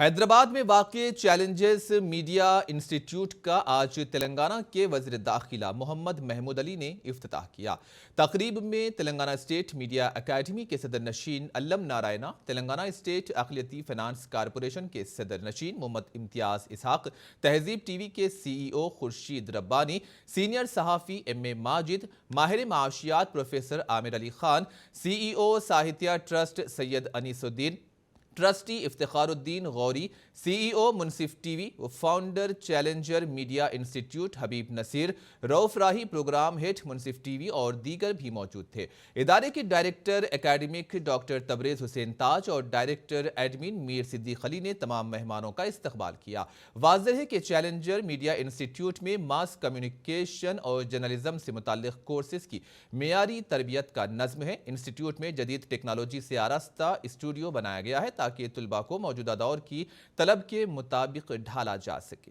حیدرآباد میں واقع challenges media institute کا آج تلنگانہ کے وزیر داخلہ محمد محمود علی نے افتتاح کیا۔ تقریب میں تلنگانہ اسٹیٹ میڈیا اکیڈمی کے صدر نشین الم نارائنا، تلنگانہ اسٹیٹ اقلیتی فنانس کارپوریشن کے صدر نشین محمد امتیاز اسحاق، تہذیب ٹی وی کے C E O Khurshid Rabbani, senior صحافی ایم اے ماجد، ماہر معاشیات professor Aamir Ali Khan, C E O Sahitya trust Syed Aneesuddin, trustee Iftikharuddin Ghori, C E O Munsif TV, founder challenger media institute Habib Naseer, Rauf Rahi programme head Munsif TV اور دیگر بھی موجود تھے۔ ادارے کے director academic doctor Tabrez Hussain Taj اور ڈائریکٹر ایڈمن میر صدیق علی نے تمام مہمانوں کا استقبال کیا۔ واضح ہے کہ چیلنجر میڈیا انسٹیٹیوٹ میں ماس کمیونیکیشن اور جرنلزم سے متعلق کورسز کی معیاری تربیت کا نظم ہے۔ انسٹیٹیوٹ میں جدید ٹیکنالوجی سے آراستہ اسٹوڈیو بنایا گیا ہے تاکہ طلباء کو موجودہ دور کی طلب کے مطابق ڈھالا جا سکے۔